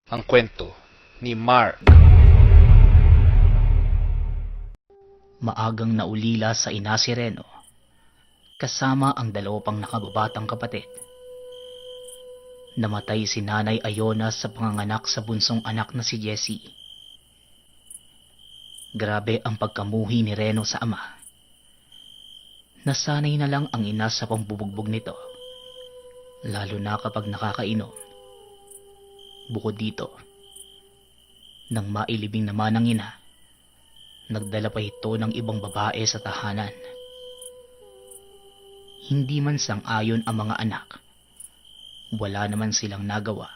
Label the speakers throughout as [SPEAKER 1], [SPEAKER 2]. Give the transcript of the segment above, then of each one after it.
[SPEAKER 1] Ang kwento ni Mark.
[SPEAKER 2] Maagang naulila sa ina si Reno, kasama ang dalawa pang nakababatang kapatid. Namatay si Nanay Ayona sa panganganak sa bunsong anak na si Jessie. Grabe ang pagkamuhi ni Reno sa ama. Nasanay na lang ang ina sa pambubugbog nito, lalo na kapag nakakainom. Bukod dito, nang mailibing naman ng ina, nagdala pa ito ng ibang babae sa tahanan. Hindi man sang-ayon ang mga anak, wala naman silang nagawa.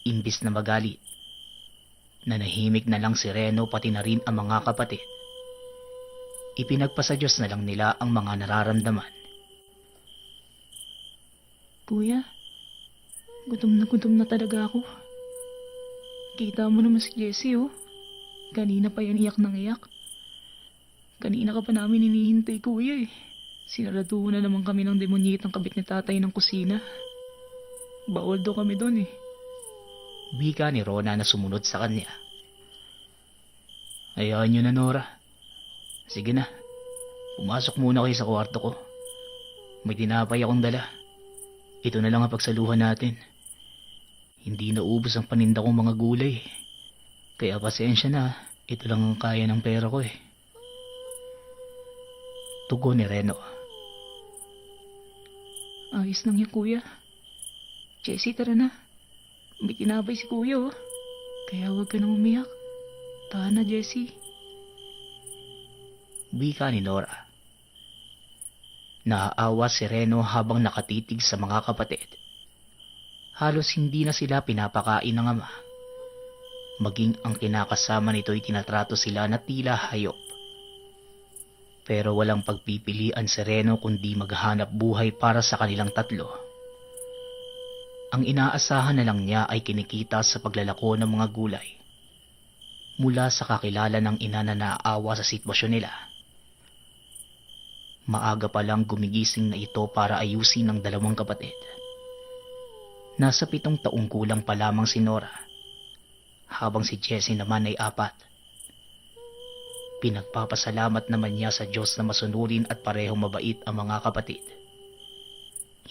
[SPEAKER 2] Imbis na magalit, nanahimik na lang si Reno pati na rin ang mga kapatid. Ipinagpasa Diyos na lang nila ang mga nararamdaman.
[SPEAKER 3] Kuya, gutom na talaga ako. Kita mo naman si Jessie, oh. Kanina pa yan iyak ng iyak. Kanina ka pa namin hinihintay, kuya, eh. Sinarado na naman kami ng demonyitang kabit ni tatay ng kusina. Bawal daw kami doon, eh.
[SPEAKER 2] Wika ni Rona na sumunod sa kanya. Hayaan nyo na, Nora. Sige na, pumasok muna kayo sa kwarto ko. May tinapay akong dala. Ito na lang ang pagsaluhan natin. Hindi naubos ang paninda kong mga gulay. Kaya pasensya na, ito lang ang kaya ng pera ko eh. Tugon ni Reno.
[SPEAKER 3] Ayos lang yan, kuya. Jessie, tara na. May tinapay si kuya, oh. Kaya huwag ka nang umiyak. Tahan na, Jessie.
[SPEAKER 2] Wika ni Nora. Naaawa si Reno habang nakatitig sa mga kapatid. Halos hindi na sila pinapakain ng ama. Maging ang kinakasama nito'y tinatrato sila na tila hayop. Pero walang pagpipilian si Reno kundi maghanap buhay para sa kanilang tatlo. Ang inaasahan na lang niya ay kinikita sa paglalako ng mga gulay. Mula sa kakilala ng ina na naaawa sa sitwasyon nila. Maaga pa lang gumigising na ito para ayusin ng dalawang kapatid. Nasa 7 taong kulang pa lamang si Nora, habang si Jessie naman ay 4. Pinagpapasalamat naman niya sa Diyos na masunurin at parehong mabait ang mga kapatid.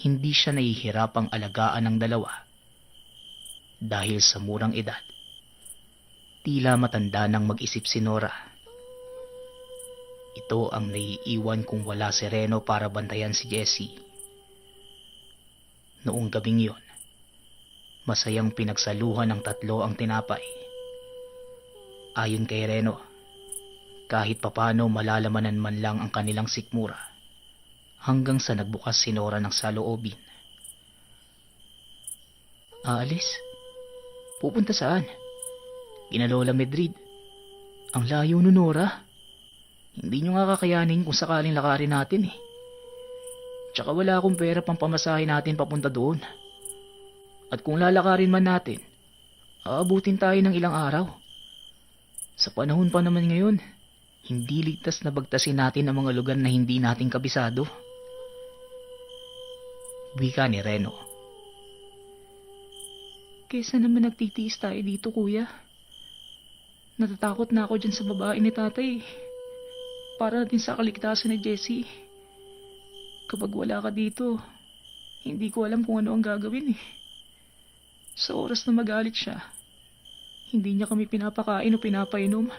[SPEAKER 2] Hindi siya nahihirapang alagaan ng dalawa. Dahil sa murang edad, tila matanda nang mag-isip si Nora. Ito ang naiiwan kung wala si Reno para bantayan si Jessie. Noong gabing yun, masayang pinagsaluhan ng tatlo ang tinapay. Ayon kay Reno, kahit papano malalamanan man lang ang kanilang sikmura, hanggang sa nagbukas si Nora ng saloobin. Aalis? Pupunta saan? Kina Lola Madrid. Ang layo nun, Nora. Hindi nyo nga kakayanin kung sakaling lakarin natin eh. Tsaka wala akong pera pang pamasahe natin papunta doon. At kung lalakarin man natin, aabutin tayo ng ilang araw. Sa panahon pa naman ngayon, hindi ligtas na bagtasin natin ang mga lugar na hindi natin kabisado. Wika ni Reno.
[SPEAKER 3] Kesa naman nagtitiis tayo dito, kuya. Natatakot na ako dyan sa babae ni tatay. Para din sa kaligtasan ni Jessie. Kapag wala ka dito, hindi ko alam kung ano ang gagawin eh. Sa oras na magalit siya, hindi niya kami pinapakain o pinapainom.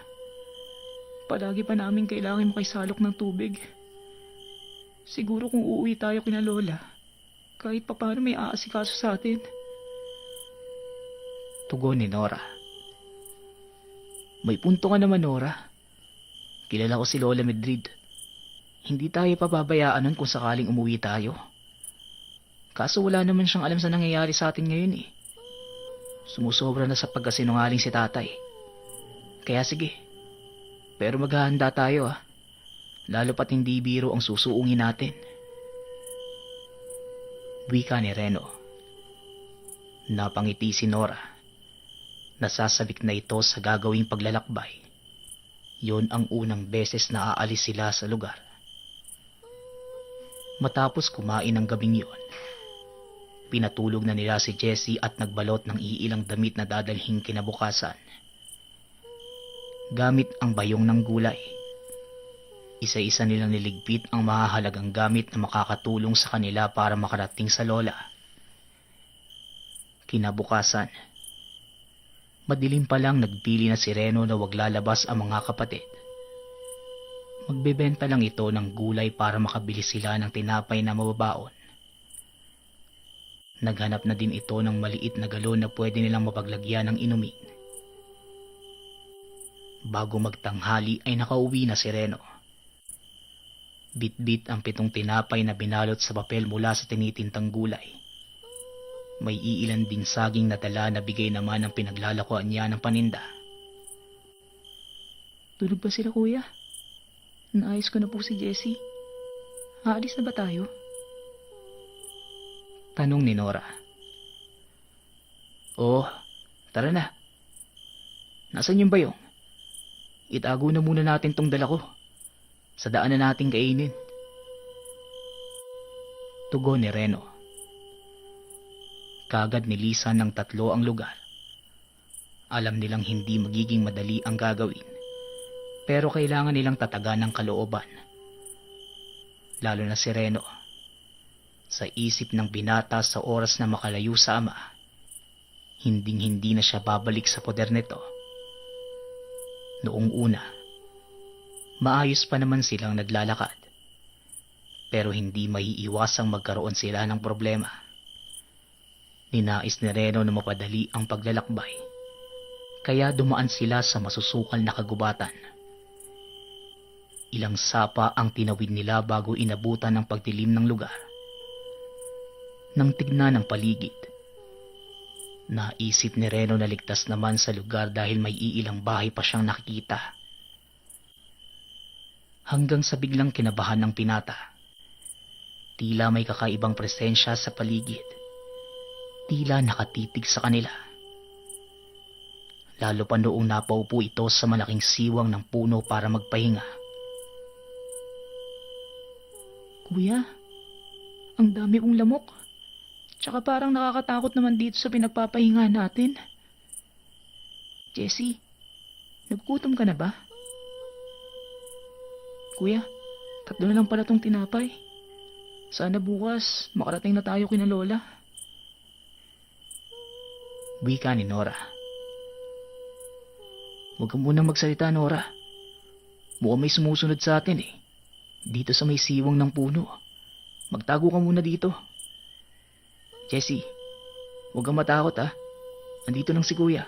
[SPEAKER 3] Palagi pa namin kailangan makisalok ng tubig. Siguro kung uuwi tayo kina Lola, kahit papaano may aasikaso sa atin.
[SPEAKER 2] Tugon ni Nora. May punto ka naman, Nora. Kilala ko si Lola Madrid. Hindi tayo pababayaan nun kung sakaling umuwi tayo. Kaso wala naman siyang alam sa nangyayari sa atin ngayon eh. Sumusobra na sa pagkasinungaling si tatay. Kaya sige, pero maghahanda tayo ah. Lalo pat hindi biro ang susuungin natin. Wika ni Reno. Napangiti si Nora. Nasasabik na ito sa gagawing paglalakbay. Yon ang unang beses na aalis sila sa lugar. Matapos kumain ng gabing yon, Pinatulog na nila si Jessie at nagbalot ng iilang damit na dadalhin kinabukasan. Gamit ang bayong ng gulay, isa-isa nilang niligpit ang mahahalagang gamit na makakatulong sa kanila para makarating sa lola. Kinabukasan, madilim pa lang nagpili na si Reno na wag lalabas ang mga kapatid. Magbebenta lang ito ng gulay para makabili sila ng tinapay na mababaon. Naghanap na din ito ng maliit na galon na pwede nilang mapaglagyan ng inumin. Bago magtanghali ay nakauwi na si Reno. Bit-bit ang 7 tinapay na binalot sa papel mula sa tinitintang gulay. May iilan ding saging na dala na bigay naman ang pinaglalakuan niya ng paninda.
[SPEAKER 3] Tulog ba sila, kuya? Naayos ko na po si Jessie. Aalis na ba tayo?
[SPEAKER 2] Tanong ni Nora. Oh, tara na. Nasaan yung bayong? Itago na muna natin tong dala ko. Sa daan na natin kainin. Tugon ni Reno. Kagad nilisan ng 3 ang lugar. Alam nilang hindi magiging madali ang gagawin, pero kailangan nilang tatagan ng kalooban. Lalo na si Reno. Sa isip ng binata sa oras na makalayo sa ama, hinding-hindi na siya babalik sa poder nito. Noong una, maayos pa naman silang naglalakad, pero hindi maiiwasang magkaroon sila ng problema. Ninais ni Reno na mapadali ang paglalakbay, kaya dumaan sila sa masusukal na kagubatan. Ilang sapa ang tinawid nila bago inabutan ng pagdilim ng lugar. Nang tignan ang paligid, naisip ni Reno na ligtas naman sa lugar dahil may iilang bahay pa siyang nakikita. Hanggang sa biglang kinabahan ng pinata. Tila may kakaibang presensya sa paligid. Tila nakatitig sa kanila. Lalo pa noong napaupo ito sa malaking siwang ng puno para magpahinga.
[SPEAKER 3] Kuya, ang dami kong lamok. Tsaka parang nakakatakot naman dito sa pinagpapahinga natin. Jessie, naggutom ka na ba? Kuya, 3 na lang pala tong tinapay. Sana bukas makarating na tayo kina Lola.
[SPEAKER 2] Wika ni Nora. Huwag ka munang magsalita, Nora. Mukhang may sumusunod sa atin eh. Dito sa may siwang ng puno. Magtago ka muna dito. Jessie, huwag kang matakot ah. Nandito lang si Kuya.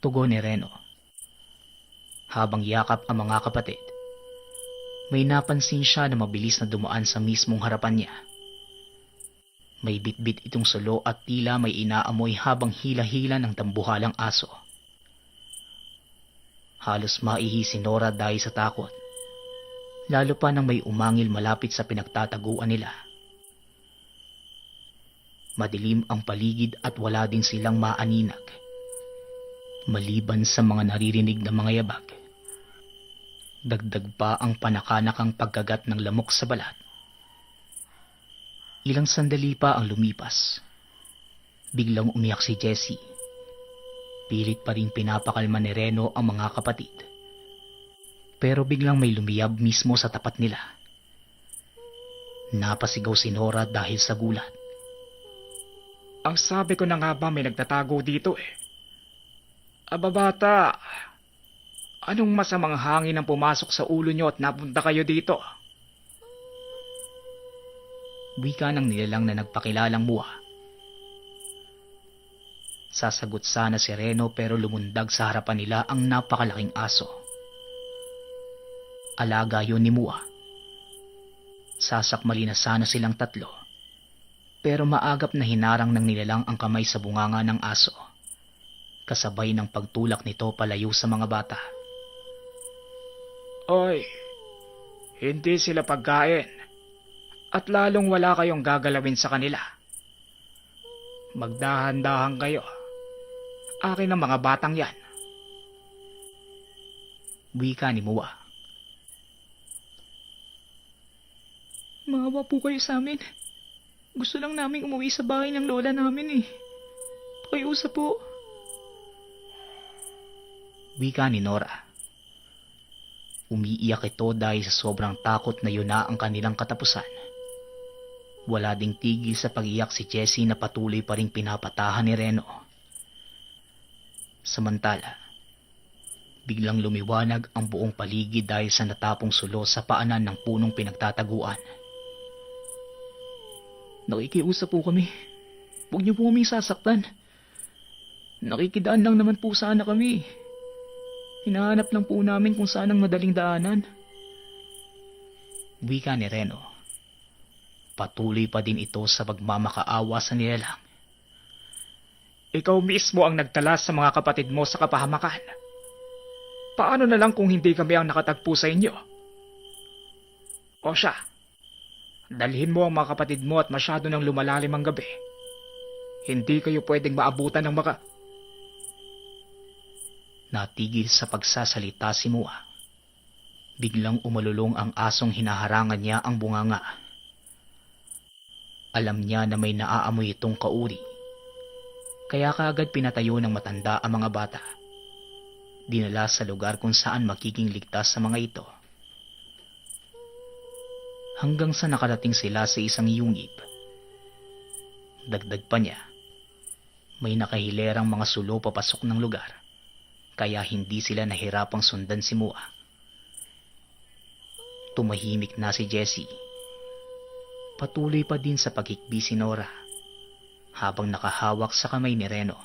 [SPEAKER 2] Tugon ni Reno. Habang yakap ang mga kapatid, may napansin siya na mabilis na dumaan sa mismong harapan niya. May bitbit itong sulo at tila may inaamoy habang hila-hila ng dambuhalang aso. Halos maihi si Nora dahil sa takot, lalo pa nang may umangil malapit sa pinagtataguan nila. Madilim ang paligid at wala din silang maaninag, maliban sa mga naririnig na mga yabag. Dagdag pa ang panakanakang pagkagat ng lamok sa balat. Ilang sandali pa ang lumipas. Biglang umiyak si Jessie. Pilit pa rin pinapakalma ni Reno ang mga kapatid. Pero biglang may lumiyab mismo sa tapat nila. Napasigaw si Nora dahil sa gulat.
[SPEAKER 4] Ang sabi ko na nga ba may nagtatago dito eh. Aba bata, anong masamang hangin ang pumasok sa ulo nyo at napunta kayo dito?
[SPEAKER 2] Wika ng nilalang na nagpakilalang muha. Sasagot sana si Reno pero lumundag sa harapan nila ang napakalaking aso. Alaga yun ni Mua. Sasakmali na sana silang 3, pero maagap na hinarang ng nilalang ang kamay sa bunganga ng aso, kasabay ng pagtulak nito palayo sa mga bata.
[SPEAKER 4] Oy, hindi sila pagkain. At lalong wala kayong gagalawin sa kanila. Magdahan-dahan kayo. Akin ang mga batang yan.
[SPEAKER 2] Wika ni Mua.
[SPEAKER 3] Maawa po kayo sa amin. Gusto lang naming umuwi sa bahay ng lola namin eh. Pakiusap po.
[SPEAKER 2] Wika ni Nora. Umiiyak ito dahil sa sobrang takot na yun na ang kanilang katapusan. Wala ding tigil sa pag-iyak si Jessie na patuloy pa ring pinapatahan ni Reno. Samantala, biglang lumiwanag ang buong paligid dahil sa natapong sulo sa paanan ng punong pinagtataguan.
[SPEAKER 3] Nakikiusap po kami. Huwag niyo po kaming sasaktan. Nakikidaan lang naman po sana kami. Hinahanap lang po namin kung saan ang madaling daanan.
[SPEAKER 2] Wika ni Reno. Patuloy pa din ito sa pagmamakaawa sa nilalang.
[SPEAKER 4] Ikaw mismo ang nagtala sa mga kapatid mo sa kapahamakan. Paano na lang kung hindi kami ang nakatagpo sa inyo? O siya, dalhin mo ang mga kapatid mo at masyado nang lumalalim ang gabi. Hindi kayo pwedeng maabutan ng
[SPEAKER 2] Natigil sa pagsasalita si Mua. Biglang umalulong ang asong hinaharangan niya ang bunganga. Alam niya na may naaamoy itong kauri. Kaya kaagad pinatayo ng matanda ang mga bata. Dinala sa lugar kung saan magiging ligtas sa mga ito. Hanggang sa nakarating sila sa isang yungib. Dagdag pa niya, may nakahilerang mga sulo papasok ng lugar. Kaya hindi sila nahirapang sundan si Mua. Tumahimik na si Jessie. Patuloy pa din sa pagkikbi si Nora habang nakahawak sa kamay ni Reno.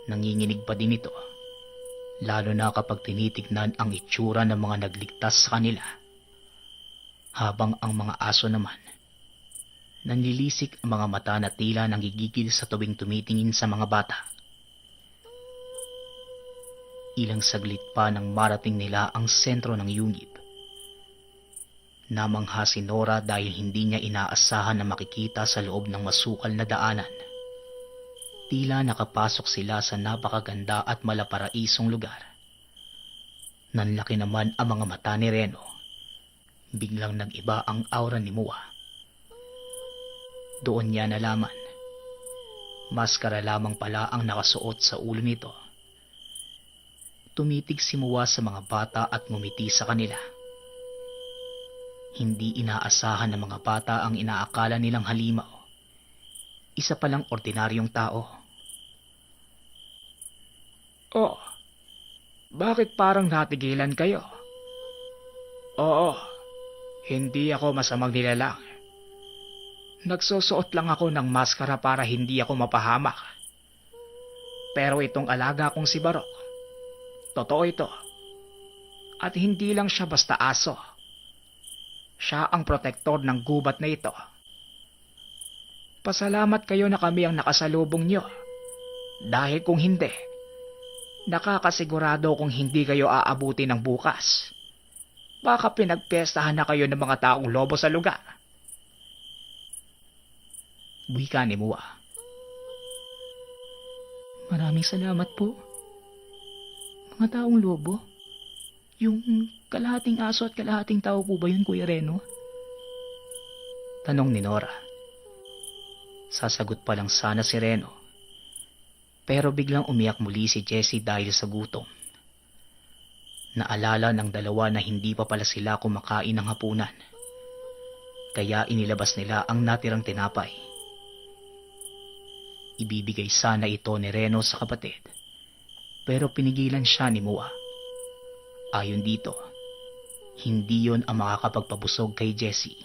[SPEAKER 2] Nanginginig pa din ito, lalo na kapag tinitignan ang itsura ng mga nagligtas sa kanila. Habang ang mga aso naman, nanlilisik ang mga mata na tila nanggigigil sa tuwing tumitingin sa mga bata. Ilang saglit pa nang marating nila ang sentro ng yungib. Namangha si Nora dahil hindi niya inaasahan na makikita sa loob ng masukal na daanan. Tila nakapasok sila sa napakaganda at malaparaisong lugar. Nanlaki naman ang mga mata ni Reno. Biglang nag-iba ang aura ni Mua. Doon niya nalaman. Maskara lamang pala ang nakasuot sa ulo nito. Tumitig si Mua sa mga bata at ngumiti sa kanila. Hindi inaasahan ng mga bata ang inaakala nilang halimaw. Isa palang ordinaryong tao.
[SPEAKER 4] Oh, bakit parang natigilan kayo? Oo, hindi ako masamang nilalang. Nagsusuot lang ako ng maskara para hindi ako mapahamak. Pero itong alaga kong si Barok, totoo ito. At hindi lang siya basta aso. Siya ang protektor ng gubat na ito. Pasalamat kayo na kami ang nakasalubong nyo. Dahil kung hindi, nakakasigurado kung hindi kayo aabuti ng bukas. Baka pinagpestahan na kayo ng mga taong lobo sa lugar.
[SPEAKER 2] Wika ni Mua.
[SPEAKER 3] Maraming salamat po. Mga taong lobo? Yung kalahating aso at kalahating tao po ba yun, Kuya Reno?
[SPEAKER 2] Tanong ni Nora. Sasagot pa lang sana si Reno. Pero biglang umiyak muli si Jessie dahil sa gutom. Naalala ng dalawa na hindi pa pala sila kumakain ng hapunan. Kaya inilabas nila ang natirang tinapay. Ibibigay sana ito ni Reno sa kapatid. Pero pinigilan siya ni Mua. Ayon dito, hindi yon ang makakapagpabusog kay Jessie.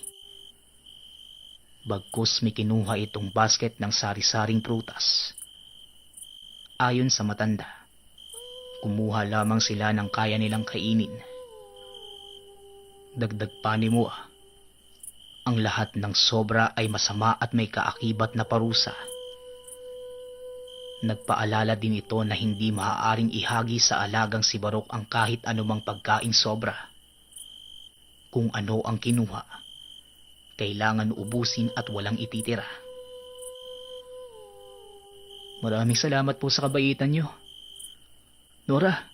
[SPEAKER 2] Bagkus may kinuha itong basket ng sari-saring prutas. Ayon sa matanda, kumuha lamang sila ng kaya nilang kainin. Dagdag pa ni Mua, ang lahat ng sobra ay masama at may kaakibat na parusa. Nagpaalala din ito na hindi maaaring ihagi sa alagang si Barok ang kahit anumang pagkaing sobra. Kung ano ang kinuha, kailangan ubusin at walang ititira.
[SPEAKER 3] Maraming salamat po sa kabaitan nyo. Nora,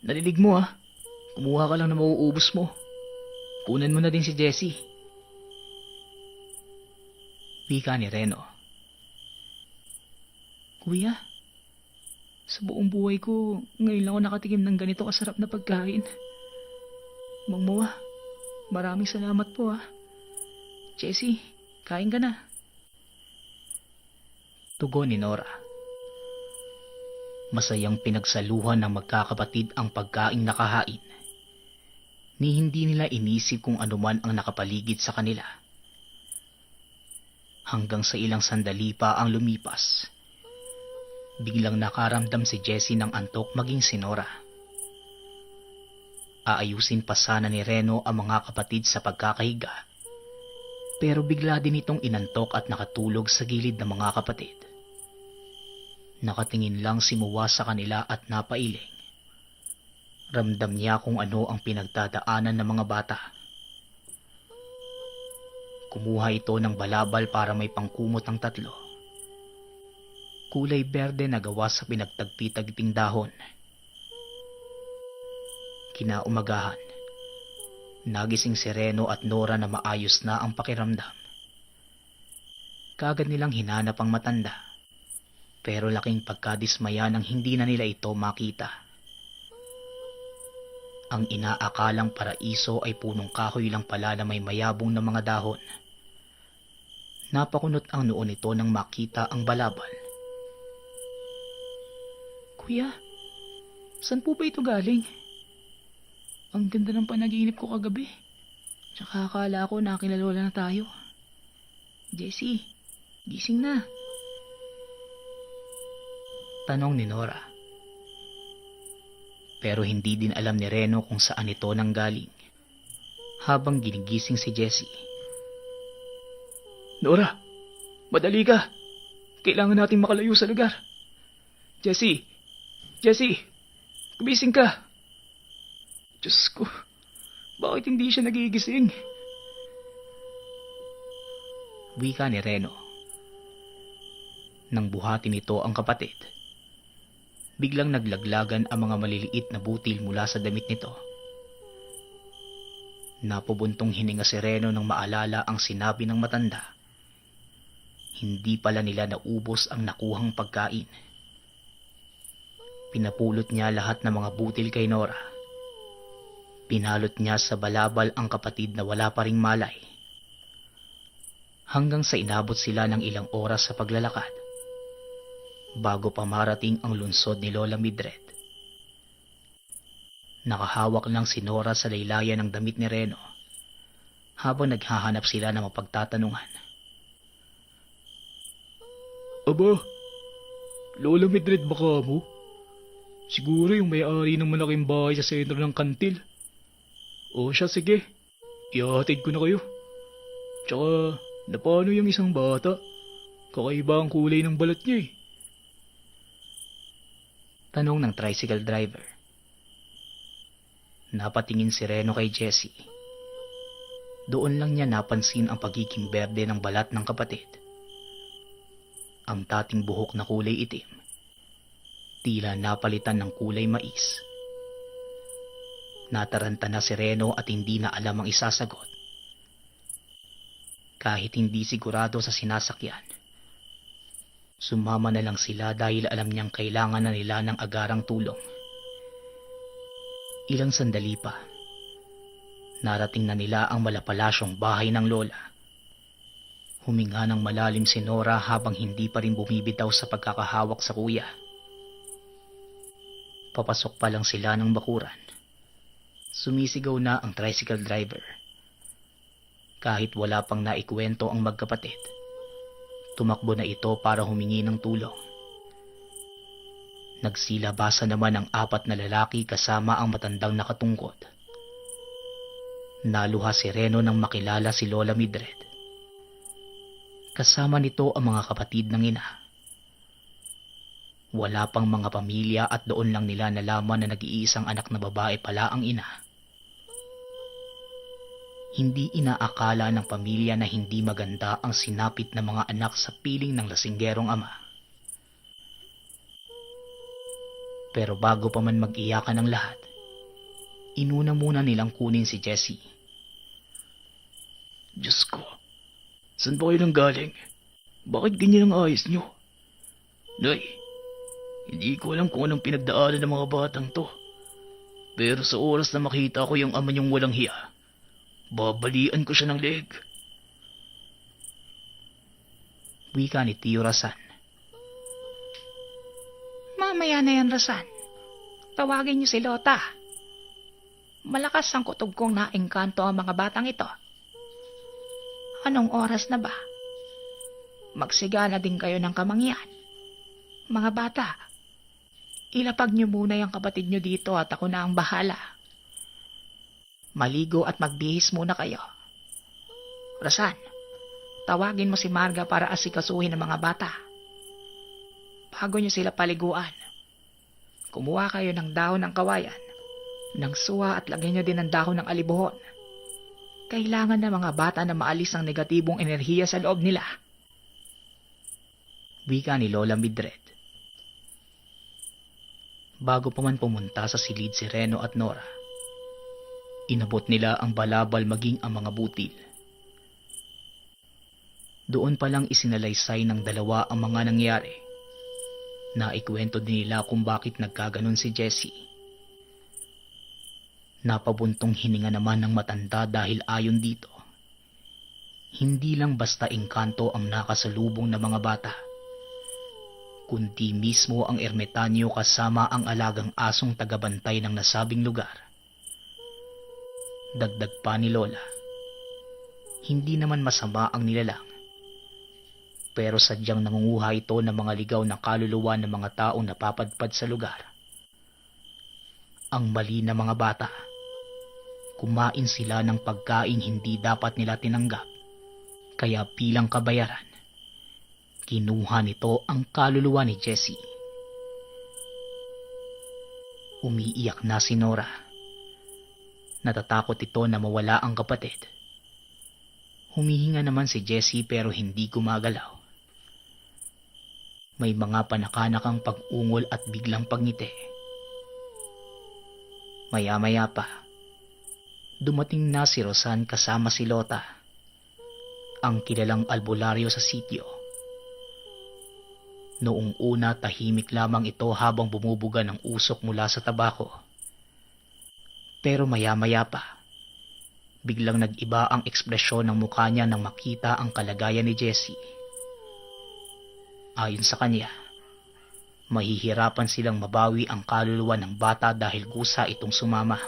[SPEAKER 3] narinig mo ah. Kumuha ka lang na mauubos mo. Kunan mo na din si Jessie.
[SPEAKER 2] Wika ni Reno.
[SPEAKER 3] Kuya, sa buong buhay ko, ngayon lang ako nakatikim ng ganito kasarap na pagkain. Mang Moa, maraming salamat po ah. Jessie, kain ka na.
[SPEAKER 2] Tugon ni Nora. Masayang pinagsaluhan ng magkakapatid ang pagkaing nakahain. Ni hindi nila inisip kung anuman ang nakapaligid sa kanila. Hanggang sa ilang sandali pa ang lumipas. Biglang nakaramdam si Jessie ng antok maging si Nora. Aayusin pa sana ni Reno ang mga kapatid sa pagkakahiga. Pero bigla din itong inantok at nakatulog sa gilid ng mga kapatid. Nakatingin lang si Muwa sa kanila at napailing. Ramdam niya kung ano ang pinagdadaanan ng mga bata. Kumuha ito ng balabal para may pangkumot ang tatlo. Kulay berde na gawa sa pinagtagpi-tagping dahon. Kinaumagahan, nagising si Reno at Nora na maayos na ang pakiramdam. Kaagad nilang hinanap ang matanda. Pero laking pagkadismaya nang hindi na nila ito makita. Ang inaakalang paraiso ay punong kahoy lang pala na may mayabong na mga dahon. Napakunot ang noo nito nang makita ang balabal.
[SPEAKER 3] Kuya, saan po ba ito galing? Ang ganda ng panaginip ko kagabi. Tsaka akala ko nakilala na tayo. Jessie, gising na.
[SPEAKER 2] Tanong ni Nora. Pero hindi din alam ni Reno kung saan ito nanggaling. Habang ginigising si Jessie.
[SPEAKER 4] Nora, madali ka. Kailangan nating makalayo sa lugar. Jessie, gumising ka. Diyos ko, bakit hindi siya nagigising?
[SPEAKER 2] Wika ni Reno. Nang buhatin nito ang kapatid, biglang naglaglagan ang mga maliliit na butil mula sa damit nito. Napubuntong hininga si Reno nang maalala ang sinabi ng matanda. Hindi pala nila naubos ang nakuhang pagkain. Pinapulot niya lahat ng mga butil kay Nora. Pinalot niya sa balabal ang kapatid na wala pa ring malay. Hanggang sa inabot sila ng ilang oras sa paglalakad. Bago pa marating ang lungsod ni Lola Midred. Nakahawak lang si Nora sa laylayan ng damit ni Reno habang naghahanap sila ng mapagtatanungan.
[SPEAKER 4] Aba, Lola Midred baka mo? Siguro yung may-ari ng malaking bahay sa sentro ng kantil. O siya, sige. Ihahatid ko na kayo. Tsaka, napano yung isang bata? Kakaiba ang kulay ng balat niya eh.
[SPEAKER 2] Tanong ng tricycle driver. Napatingin si Reno kay Jessie. Doon lang niya napansin ang pagiging berde ng balat ng kapatid. Ang dating buhok na kulay itim, tila napalitan ng kulay mais. Nataranta na si Reno at hindi na alam ang isasagot. Kahit hindi sigurado sa sinasakyan, sumama na lang sila dahil alam niyang kailangan na nila ng agarang tulong. Ilang sandali pa, narating na nila ang malapalasyong bahay ng lola. Huminga ng malalim si Nora habang hindi pa rin bumibitaw sa pagkakahawak sa kuya. Papasok pa lang sila ng bakuran. Sumisigaw na ang tricycle driver. Kahit wala pang naikwento ang magkapatid, tumakbo na ito para humingi ng tulong. Nagsilabasa naman ang 4 na lalaki kasama ang matandang nakatungkod. Naluha si Reno nang makilala si Lola Midred. Kasama nito ang mga kapatid ng ina. Wala pang mga pamilya at doon lang nila nalaman na nag-iisang anak na babae pala ang ina. Hindi inaakala ng pamilya na hindi maganda ang sinapit na mga anak sa piling ng lasinggerong ama. Pero bago pa man mag-iyakan ang lahat, inuna muna nilang kunin si Jessie.
[SPEAKER 4] Diyos ko, saan ba kayo nang galing?
[SPEAKER 2] Bakit ganyan ang ayos nyo? Nay, hindi ko alam kung anong pinagdaanan ng mga batang to. Pero sa oras na makita ko yung ama niyong walang hiya, babalian ko siya ng leeg. Wika ni Tio Rasan.
[SPEAKER 3] Mamaya na yan, Rasan. Tawagin niyo si Lota. Malakas ang kutob kong naengkanto ang mga batang ito. Anong oras na ba? Magsiga na din kayo ng kamangyan. Mga bata, ilapag niyo muna yung kapatid niyo dito at ako na ang bahala. Maligo at magbihis muna kayo. Rasan, tawagin mo si Marga para asikasuhin ang mga bata. Bago niyo sila paliguan, kumuha kayo ng dahon ng kawayan, ng suwa at lagyan niyo din ng dahon ng alibuhon. Kailangan ng mga bata na maalis ang negatibong enerhiya sa loob nila. Wika ni Lola Midred. Bago pa man pumunta sa silid si Reno at Nora, inabot nila ang balabal maging ang mga butil. Doon palang isinalaysay ng dalawa ang mga nangyari. Naikwento din nila kung bakit nagkaganon si Jessie. Napabuntong hininga naman ng matanda dahil ayon dito, hindi lang basta engkanto ang nakasalubong ng mga bata, kundi mismo ang ermitanyo kasama ang alagang asong tagabantay ng nasabing lugar. Dagdag pa ni Lola, hindi naman masama ang nilalang, pero sadyang nangunguha ito ng mga ligaw na kaluluwa ng mga taong napapadpad sa lugar. Ang mali na mga bata, kumain sila ng pagkain hindi dapat nila tinanggap, kaya bilang kabayaran, kinuha nito ang kaluluwa ni Jessie. Umiiyak na si Nora. Natatakot ito na mawala ang kapatid. Humihinga naman si Jessie pero hindi gumagalaw. May mga panakanakang pag-ungol at biglang pagngiti. Maya-maya pa, dumating na si Rosan kasama si Lota, ang kilalang albularyo sa sitio. Noong una tahimik lamang ito habang bumubuga ng usok mula sa tabako. Pero maya-maya pa, biglang nag-iba ang ekspresyon ng mukha niya nang makita ang kalagayan ni Jessie. Ayon sa kanya, mahihirapan silang mabawi ang kaluluwa ng bata dahil kusa itong sumama.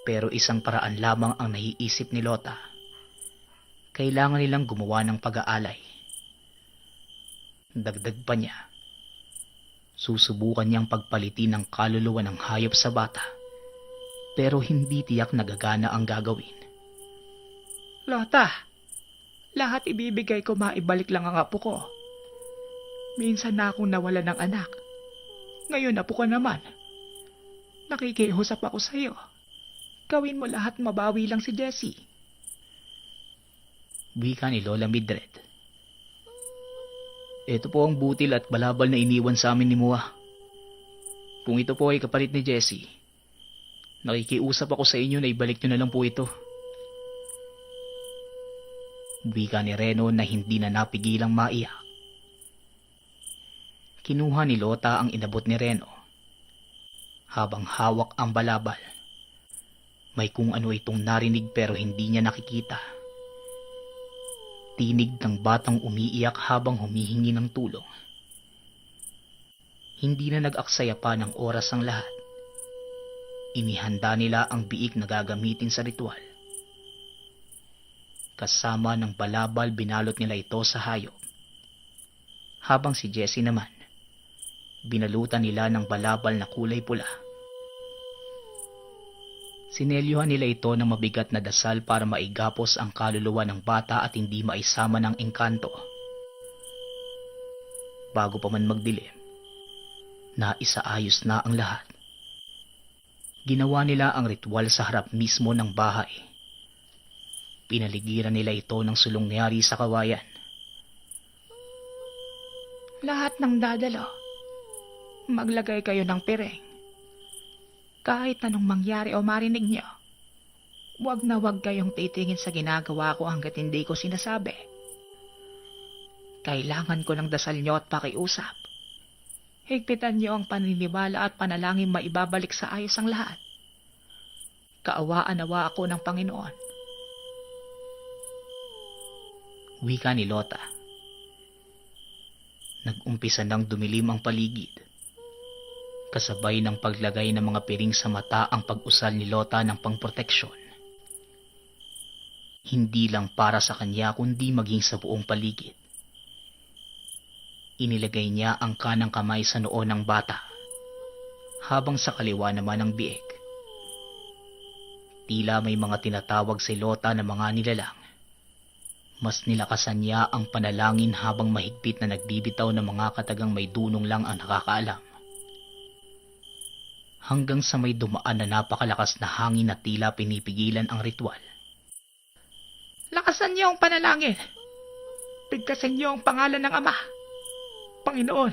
[SPEAKER 3] Pero isang paraan lamang ang naiisip ni Lota. Kailangan nilang gumawa ng pag-aalay. Dagdag pa niya, susubukan niyang pagpalitin ng kaluluwa ng hayop sa bata, pero hindi tiyak nagagana ang gagawin. Lota, lahat ibibigay ko maibalik lang ang apo ko. Minsan na akong nawala ng anak. Ngayon apo ko naman. Nakikiusap ako sa iyo. Gawin mo lahat mabawi lang si Jessie.
[SPEAKER 2] Wika ni Lola Midred. Ito po ang butil at balabal na iniwan sa amin ni Mua. Kung ito po ay kapalit ni Jessie, nakikiusap ako sa inyo na ibalik nyo na lang po ito. Wika ni Reno na hindi na napigilang maiyak. Kinuha ni Lota ang inabot ni Reno. Habang hawak ang balabal, may kung ano itong narinig pero hindi niya nakikita. Tinig ng batang umiiyak habang humihingi ng tulong. Hindi na nag-aksaya pa ng oras ang lahat. Inihanda nila ang biik na gagamitin sa ritual. Kasama ng balabal binalot nila ito sa hayop. Habang si Jessie naman, binalutan nila ng balabal na kulay pula. Sinelyuhan nila ito ng mabigat na dasal para maigapos ang kaluluwa ng bata at hindi maisama ng engkanto. Bago pa man magdilim, naisaayos na ang lahat. Ginawa nila ang ritual sa harap mismo ng bahay. Pinaligiran nila ito ng sulong-nyari sa kawayan.
[SPEAKER 3] Lahat ng dadalo, maglagay kayo ng pireng. Kahit anong mangyari o marinig niyo, wag na wag kayong titingin sa ginagawa ko hanggat hindi ko sinasabi.
[SPEAKER 2] Kailangan ko ng dasal niyo at pakiusap.
[SPEAKER 3] Higpitan niyo ang paniniwala at panalangin maibabalik sa ayos ang lahat. Kaawaan nawa ako ng Panginoon.
[SPEAKER 2] Wika ni Lota. Nag-umpisa nang dumilim ang paligid. Kasabay ng paglagay ng mga piring sa mata ang pag-usal ni Lota ng pangproteksyon. Hindi lang para sa kanya kundi maging sa buong paligid. Inilagay niya ang kanang kamay sa noo ng bata, habang sa kaliwa naman ang bieg. Tila may mga tinatawag si Lota na mga nilalang. Mas nilakasan niya ang panalangin habang mahigpit na nagbibitaw ng mga katagang may dunong lang ang nakakaalam. Hanggang sa may dumaan na napakalakas na hangin na tila pinipigilan ang ritual.
[SPEAKER 3] Lakasan niyo ang panalangin. Bigkasin niyo ang pangalan ng Ama. Panginoon,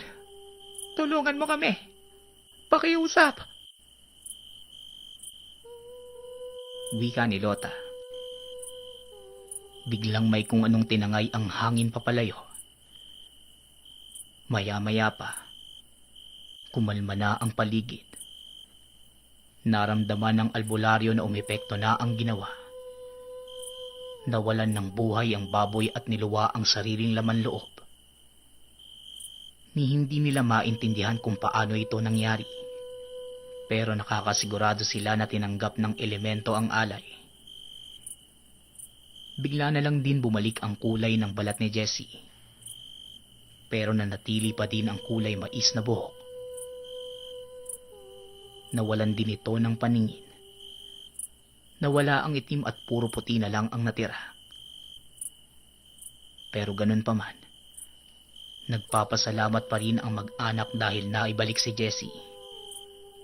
[SPEAKER 3] tulungan mo kami. Pakiusap.
[SPEAKER 2] Wika ni Lota. Biglang may kung anong tinangay ang hangin papalayo. Maya-maya pa, kumalma na ang paligid. Naramdaman ng albularyo na umepekto na ang ginawa. Nawalan ng buhay ang baboy at niluwa ang sariling laman loob. Hindi nila maintindihan kung paano ito nangyari. Pero nakakasigurado sila na tinanggap ng elemento ang alay. Bigla na lang din bumalik ang kulay ng balat ni Jessie. Pero nanatili pa din ang kulay mais na buhok. Nawalan din ito ng paningin. Nawala ang itim at puro puti na lang ang natira. Pero ganun pa man, nagpapasalamat pa rin ang mag-anak dahil naibalik si Jessie,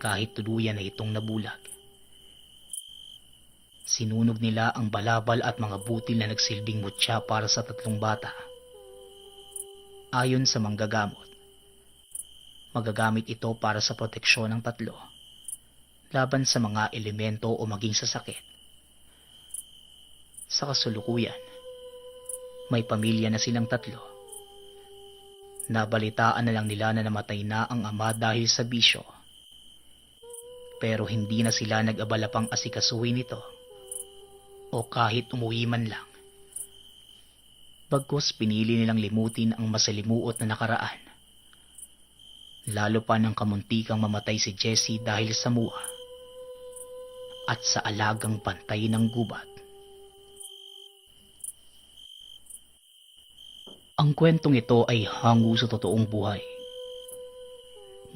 [SPEAKER 2] kahit tuluyan na itong nabulag. Sinunog nila ang balabal at mga butil na nagsilbing mutya para sa 3 bata. Ayon sa manggagamot, magagamit ito para sa proteksyon ng 3, laban sa mga elemento o maging sa sakit. Sa kasulukuyan, may pamilya na silang 3. Nabalitaan na lang nila na namatay na ang ama dahil sa bisyo. Pero hindi na sila nag-abala pang asikasuhin ito o kahit umuwi man lang. Bagkus pinili nilang limutin ang masalimuot na nakaraan. Lalo pa nang kamuntikang mamatay si Jessie dahil sa muha at sa alagang pantay ng gubat. Ang kwentong ito ay hango sa totoong buhay.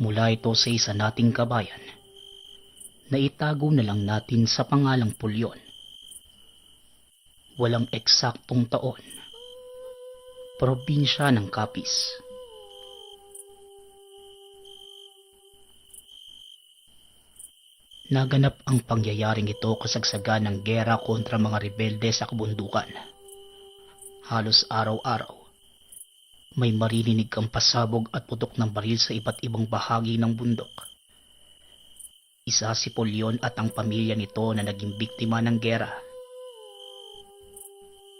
[SPEAKER 2] Mula ito sa isa nating kabayan na itago na lang natin sa pangalang Pulyon. Walang eksaktong taon. Probinsya ng Capiz. Naganap ang pangyayaring ito kasagsagan ng gera kontra mga rebelde sa kabundukan. Halos araw-araw, may maririnig kang pasabog at putok ng baril sa iba't ibang bahagi ng bundok. Isa si Pulyon at ang pamilya nito na naging biktima ng gera.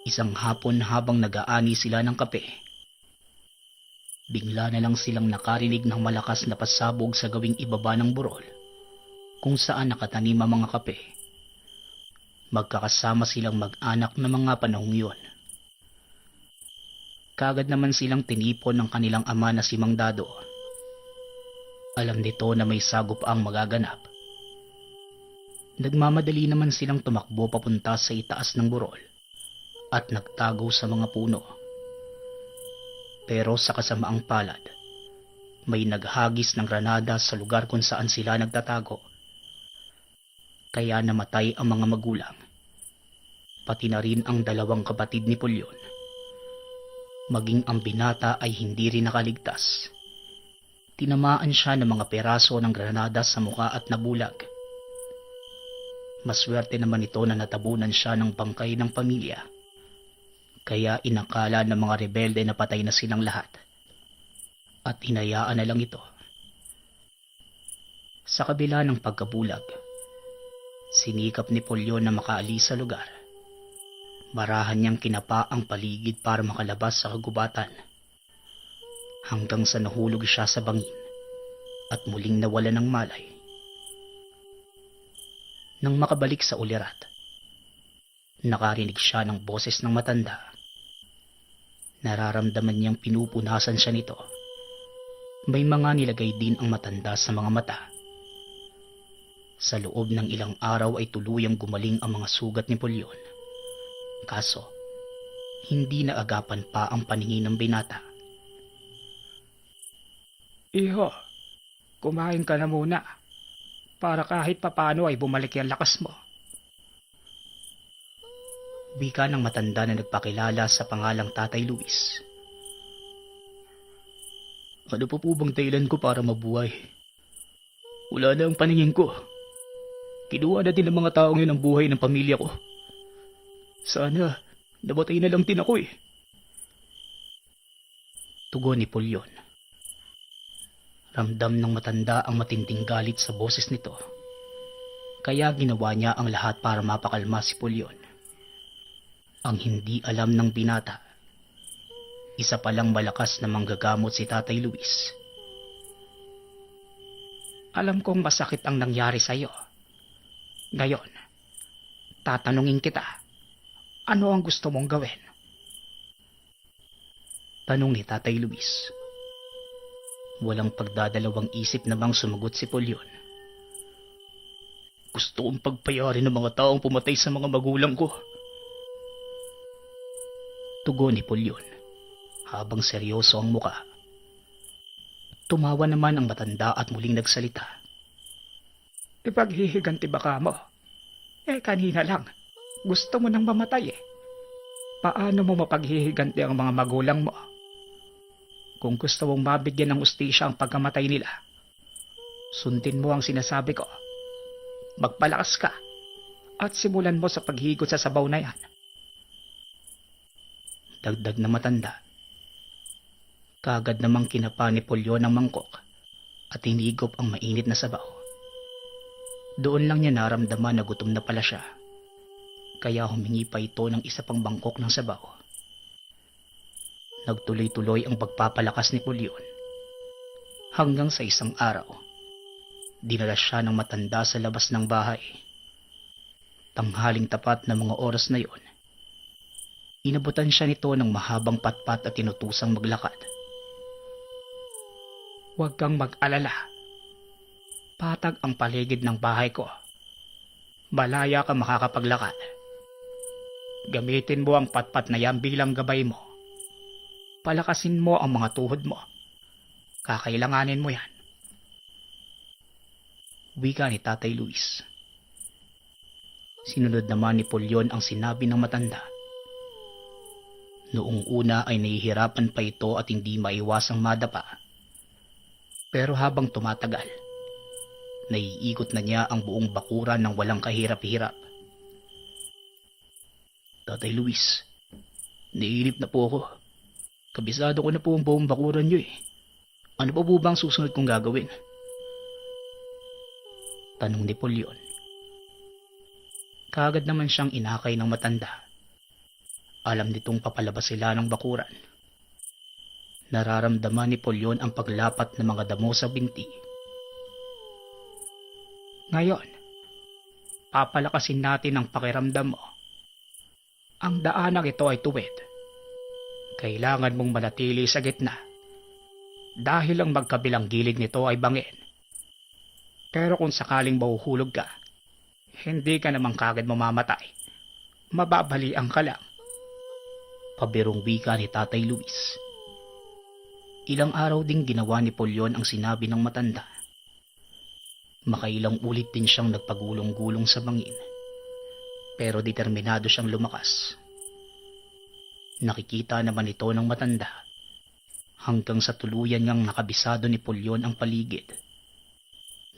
[SPEAKER 2] Isang hapon habang nag-aani sila ng kape, bigla na lang silang nakarinig ng malakas na pasabog sa gawing ibaba ng burol kung saan nakatanim ang mga kape. Magkakasama silang mag-anak na mga panahong yun. Kagad naman silang tinipon ng kanilang ama na si Mang Dado. Alam nito na may sagop ang magaganap. Nagmamadali naman silang tumakbo papunta sa itaas ng burol at nagtago sa mga puno. Pero sa kasamaang palad, may naghagis ng granada sa lugar kung saan sila nagtatago. Kaya namatay ang mga magulang, pati na rin ang 2 kapatid ni Pulyon. Maging ang binata ay hindi rin nakaligtas. Tinamaan siya ng mga peraso ng granada sa muka at nabulag. Maswerte naman ito na natabunan siya ng bangkay ng pamilya. Kaya inakala ng mga rebelde na patay na silang lahat. At hinayaan na lang ito. Sa kabila ng pagkabulag, sinikap ni Pulyon na makaalis sa lugar. Marahan niyang kinapa ang paligid para makalabas sa kagubatan. hanggang sa nahulog siya sa bangin at muling nawala ng malay. Nang makabalik sa ulirat, nakarinig siya ng boses ng matanda. Nararamdaman niyang pinupunasan siya nito. May mga nilagay din ang matanda sa mga mata. Sa loob ng ilang araw ay tuluyang gumaling ang mga sugat ni Polyon. Kaso, hindi naagapan pa ang paningin ng binata.
[SPEAKER 4] Iho, kumain ka na muna para kahit papano ay bumalik yung lakas mo.
[SPEAKER 2] Wika ng matanda na nagpakilala sa pangalang Tatay Luis. Ano pa po bang dahilan ko para mabuhay? Wala na ang paningin ko. Kinuha na din ng mga taong yun ang buhay ng pamilya ko. Sana, namatay na lang din ako eh. Tugon ni Polyon. Ramdam ng matanda ang matinding galit sa boses nito. Kaya ginawa niya ang lahat para mapakalma si Polyon. Ang hindi alam ng binata, isa palang malakas na manggagamot si Tatay Luis.
[SPEAKER 4] Alam kong masakit ang nangyari sa iyo. Ngayon, tatanungin kita, ano ang gusto mong gawin?
[SPEAKER 2] Tanong ni Tatay Luis. Walang pagdadalawang isip namang sumagot si Polyon. Gusto kong pagpayarin ng mga taong pumatay sa mga magulang ko. Tugon ni Polyon, habang seryoso ang muka. Tumawa naman ang matanda at muling nagsalita.
[SPEAKER 4] Ipaghihiganti ba ka mo? Kanina lang, gusto mo nang mamatay eh. Paano mo mapaghihiganti ang mga magulang mo? Kung gusto mong mabigyan ng ustisya ang pagkamatay nila, sundin mo ang sinasabi ko. Magpalakas ka at simulan mo sa paghigot sa sabaw na yan.
[SPEAKER 2] Dagdag na matanda. Kagad namang kinapa ni Polyon ang mangkok at hinigop ang mainit na sabaw. Doon lang niya naramdaman na gutom na pala siya. Kaya humingi pa ito ng isa pang bangkok ng sabaw. Nagtuloy-tuloy ang pagpapalakas ni Polyon. Hanggang sa isang araw, dinala siya ng matanda sa labas ng bahay. Tanghaling tapat na mga oras na yon, inabutan siya nito ng mahabang patpat at tinutusang maglakad.
[SPEAKER 4] Huwag kang mag-alala. Patag ang paligid ng bahay ko. Malaya ka makakapaglakad. Gamitin mo ang patpat na yan bilang gabay mo. Palakasin mo ang mga tuhod mo. Kakailanganin mo yan.
[SPEAKER 2] Wika ni Tatay Luis. Sinunod naman ni Polyon ang sinabi ng matanda. Noong una ay nahihirapan pa ito at hindi maiwasang madapa. Pero habang tumatagal, naiikot na niya ang buong bakuran ng walang kahirap-hirap. Tatay Luis, naiinip na po ako. Kabisado ko na po ang buong bakuran niyo eh. Ano pa po ba ang susunod kong gagawin? Tanong ni Polyon. Kaagad naman siyang inakay ng matanda. Alam nitong papalabas sila ng bakuran. Nararamdaman ni Polyon ang paglapat ng mga damo sa binti.
[SPEAKER 4] Ngayon, papalakasin natin ang pakiramdam mo. Ang daanang ito ay tuwid. Kailangan mong manatili sa gitna dahil ang magkabilang gilid nito ay bangin. Pero kung sakaling mahuhulog ka, hindi ka namang kagad mamamatay. Mababalian ka lang.
[SPEAKER 2] Pabirong wika ni Tatay Luis. Ilang araw ding ginawa ni Polyon ang sinabi ng matanda. Makailang ulit din siyang nagpagulong-gulong sa bangin. Pero determinado siyang lumakas. Nakikita naman ito ng matanda. Hanggang sa tuluyan ngang nakabisado ni Polyon ang paligid.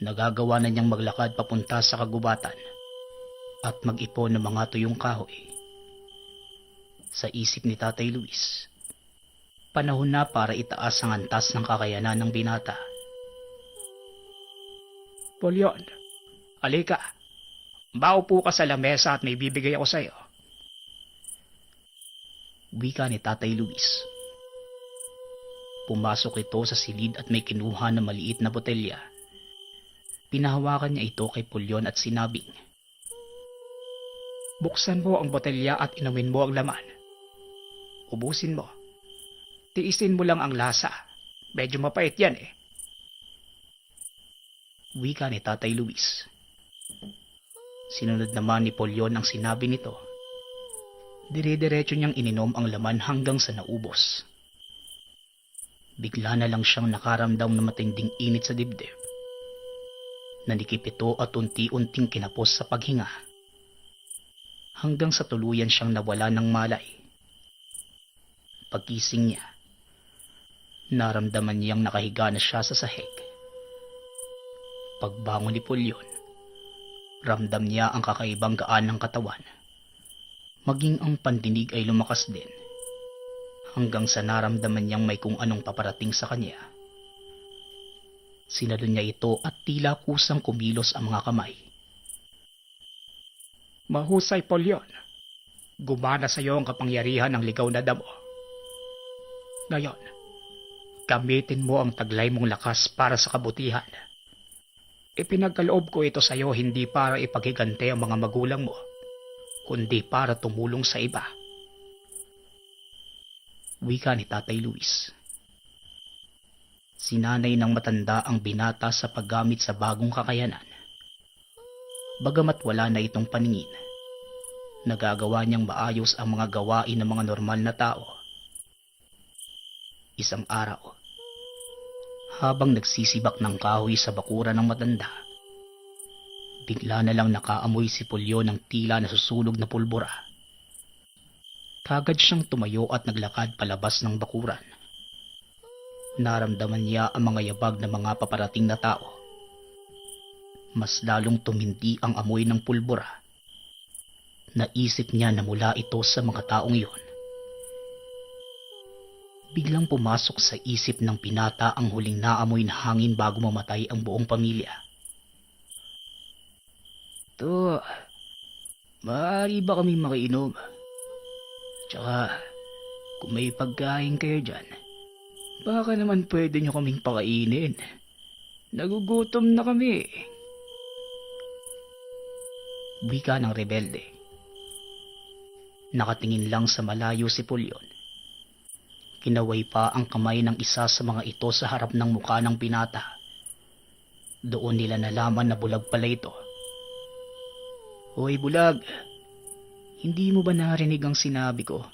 [SPEAKER 2] Nagagawa na niyang maglakad papunta sa kagubatan at mag-ipon ng mga tuyong kahoy. Sa isip ni Tatay Luis, panahon na para itaas ang antas ng kakayanan ng binata.
[SPEAKER 4] Polyon, alika. Maupo ka sa lamesa at may bibigay ako sa iyo.
[SPEAKER 2] Wika ni Tatay Luis. Pumasok ito sa silid at may kinuha na maliit na botelya. Pinahawakan niya ito kay Pulyon at sinabing,
[SPEAKER 4] Buksan mo ang botelya at inumin mo ang laman. Ubusin mo. Tiisin mo lang ang lasa. Medyo mapait yan eh.
[SPEAKER 2] wika ni Tatay Luis. Sinunod naman ni Pulyon ang sinabi nito. Dire-diretso niyang ininom ang laman hanggang sa naubos. Bigla na lang siyang nakaramdam ng matinding init sa dibdib. Nanikip ito at unti-unting kinapos sa paghinga. Hanggang sa tuluyan siyang nawala ng malay. Pagkising niya, naramdaman niyang nakahiga na siya sa sahig. Pagbangon ni Pulyon, ramdam niya ang kakaibang gaan ng katawan. Maging ang pandinig ay lumakas din. Hanggang sa naramdaman niyang may kung anong paparating sa kanya. Sinalo niya ito at tila kusang kumilos ang mga kamay.
[SPEAKER 4] Mahusay, Pulyon. Gumana sa iyo ang kapangyarihan ng ligaw na damo. Ngayon, gamitin mo ang taglay mong lakas para sa kabutihan. Ipinagkaloob ko ito sa iyo hindi para ipaghiganti ang mga magulang mo, kundi para tumulong sa iba.
[SPEAKER 2] Wika ni Tatay Luis. Sinanay ng matanda ang binata sa paggamit sa bagong kakayanan. Bagamat wala na itong paningin, nagagawa niyang maayos ang mga gawain ng mga normal na tao. Isang araw, habang nagsisibak ng kahoy sa bakuran ng matanda, bigla na lang nakaamoy si Pulyon ng tila nasusunog na pulbura. Kagad siyang tumayo at naglakad palabas ng bakuran. Naramdaman niya ang mga yabag na mga paparating na tao. Mas lalong tumindi ang amoy ng pulbura. Naisip niya na mula ito sa mga taong iyon. Biglang pumasok sa isip ng binata ang huling naamoy na hangin bago mamatay ang buong pamilya. To, maaari ba kaming makiinom? Tsaka, kung may pagkain kayo dyan, baka naman pwede nyo kaming pakainin. Nagugutom na kami. Wika ng rebelde. Nakatingin lang sa malayo si Pulyon. Kinaway pa ang kamay ng isa sa mga ito sa harap ng mukha ng binata. Doon nila nalaman na bulag pala ito. Hoy bulag, hindi mo ba narinig ang sinabi ko?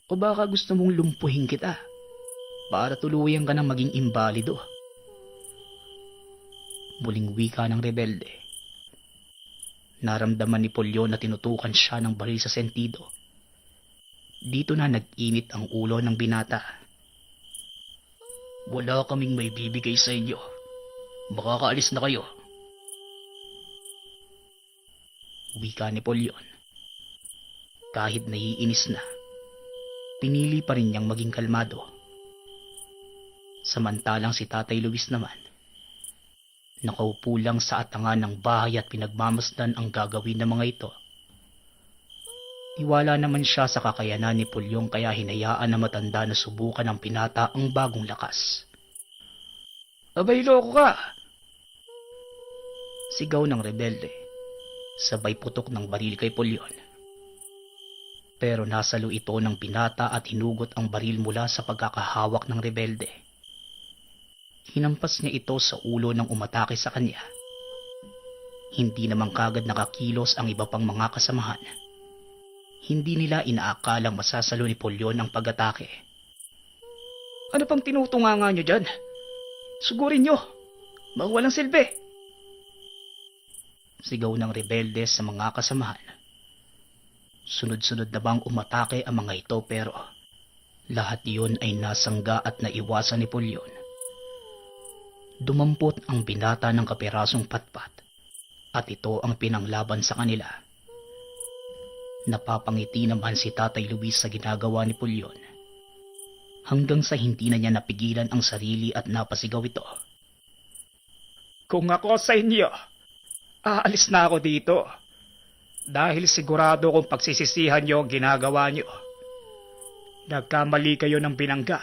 [SPEAKER 2] O baka gusto mong lumpuhin kita para tuluyan ka ng maging imbalido? Muling wika ng rebelde. Naramdaman ni Pulyon na tinutukan siya ng baril sa sentido. Dito na nag-init ang ulo ng binata. Wala kaming may bibigay sa inyo. Baka kaalis na kayo. Wika ni Pulyon. Kahit naiinis na, pinili pa rin niyang maging kalmado. Samantalang si Tatay Luis naman, nakaupo lang sa atangan ng bahay at pinagmamasdan ang gagawin ng mga ito. Tiwala naman siya sa kakayanan ni Pulyon kaya hinayaan na matanda na subukan ng pinata ang bagong lakas. Abay loko ka! Sigaw ng rebelde, sabay putok ng baril kay Pulyon. Pero nasalo ito ng pinata at hinugot ang baril mula sa pagkakahawak ng rebelde. Hinampas niya ito sa ulo ng umatake sa kanya. Hindi naman kagad nakakilos ang iba pang mga kasamahan. Hindi nila inaakalang masasalo ni Pulyon ang pag-atake. Ano pang tinutunganga nyo dyan? Sugurin nyo! Mga walang silbi! Sigaw ng rebelde sa mga kasamahan. Sunod-sunod na bang umatake ang mga ito pero lahat iyon ay nasangga at naiwasan ni Pulyon. Dumampot ang binata ng kapirasong patpat at ito ang pinanglaban sa kanila. Napapangiti naman si Tatay Luis sa ginagawa ni Pulyon hanggang sa hindi na niya napigilan ang sarili at napasigaw ito.
[SPEAKER 4] Kung ako sa inyo, aalis na ako dito. Dahil sigurado kung pagsisisihan niyo ang ginagawa niyo. Nagkamali kayo ng binangga.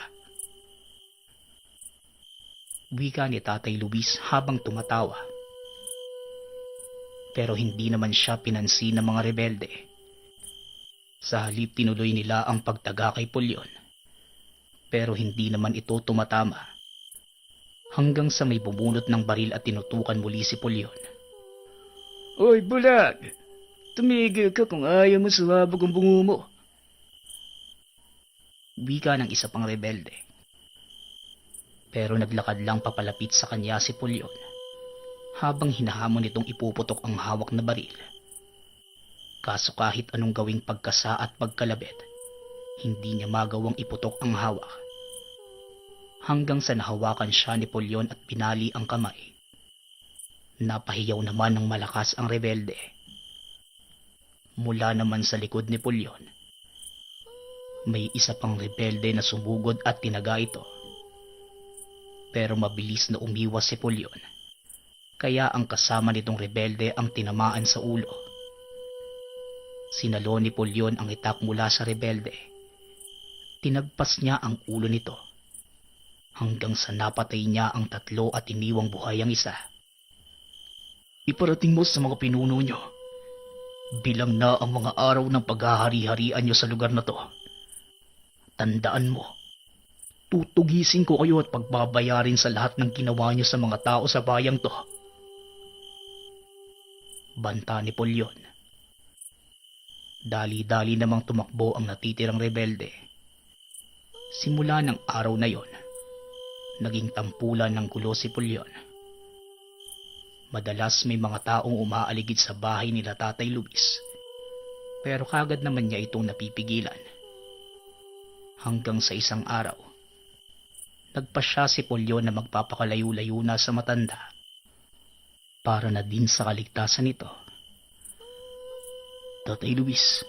[SPEAKER 2] Wika ni Tatay Luis habang tumatawa. Pero hindi naman siya pinansin ng mga rebelde. Sa halip tinuloy nila ang pagtaga kay Pulyon. Pero hindi naman ito tumatama. Hanggang sa may bumunot ng baril at tinutukan muli si Pulyon.
[SPEAKER 3] Oy, bulag! Tumigil ka kung ayaw mo sumabog ang bungo mo.
[SPEAKER 2] Wika ng isa pang rebelde. Pero naglakad lang papalapit sa kanya si Pulyon habang hinahamon nitong ipuputok ang hawak na baril. Kaso kahit anong gawing pagkasa at pagkalabit, hindi niya magawang iputok ang hawak. Hanggang sa nahawakan siya ni Pulyon at pinali ang kamay. Napahiyaw naman ng malakas ang rebelde. Mula naman sa likod ni Pulyon, may isa pang rebelde na sumugod at tinaga ito. Pero mabilis na umiwas si Pulyon, kaya ang kasama nitong rebelde ang tinamaan sa ulo. Sinalo ni Pulyon ang itak mula sa rebelde. Tinagpas niya ang ulo nito, hanggang sa napatay niya ang tatlo at iniwang buhay ang isa. Iparating mo sa mga pinuno nyo. Bilang na ang mga araw ng paghahari-harian nyo sa lugar na to. Tandaan mo, tutugisin ko kayo at pagbabayarin sa lahat ng ginawa nyo sa mga tao sa bayang to. Banta ni Pulyon. Dali-dali namang tumakbo ang natitirang rebelde. Simula ng araw na yon, naging tampulan ng gulo si Pulyon. Madalas may mga taong umaaligid sa bahay nila Tatay Luis, pero kagad naman niya itong napipigilan. Hanggang sa isang araw, nagpasya si Pulyon na magpapakalayo-layo na sa matanda para na din sa kaligtasan nito. Tatay Luis,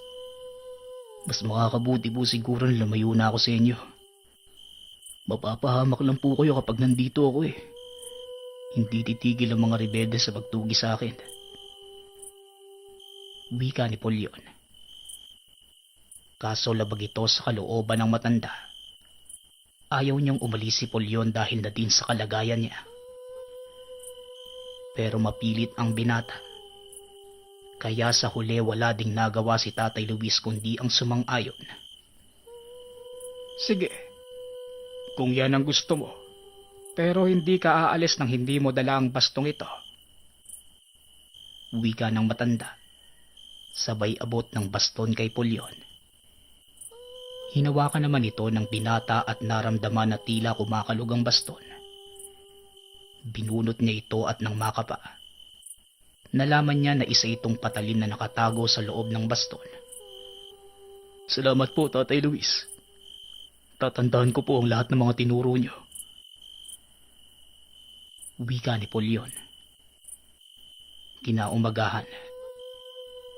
[SPEAKER 2] mas makakabuti po siguro na lumayo na ako sa inyo. Mapapahamak lang po kayo kapag nandito ako eh. Hindi titigil ang mga rebelde sa pagtugi sa akin. Wika ni Pulyon. Kaso labag ito sa kalooban ng matanda. Ayaw niyang umalis si Pulyon dahil na din sa kalagayan niya. Pero mapilit ang binata. Kaya sa huli wala ding nagawa si Tatay Luis kundi ang sumang-ayon.
[SPEAKER 4] Sige, kung yan ang gusto mo. Pero hindi ka aalis nang hindi mo dala ang bastong ito.
[SPEAKER 2] Wika ng matanda. Sabay abot ng baston kay Pulyon. Hinawakan naman ito ng binata at naramdaman na tila kumakalog ang baston. Binunot niya ito at nang makapa. Nalaman niya na isa itong patalim na nakatago sa loob ng baston. Salamat po, Tatay Luis. Tatandaan ko po ang lahat ng mga tinuro niyo. Wika ni Pulyon. Kinaumagahan,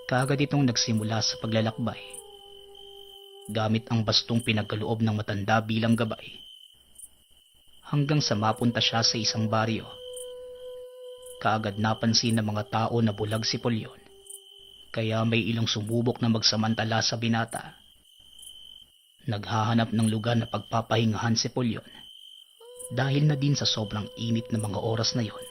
[SPEAKER 2] kaagad itong nagsimula sa paglalakbay. Gamit ang bastong pinagkaloob ng matanda bilang gabay. Hanggang sa mapunta siya sa isang baryo. Kaagad napansin ng mga tao na bulag si Pulyon. Kaya may ilang sumubok na magsamantala sa binata. Naghahanap ng lugar na pagpapahingahan si Pulyon. Dahil na din sa sobrang init ng mga oras na yon.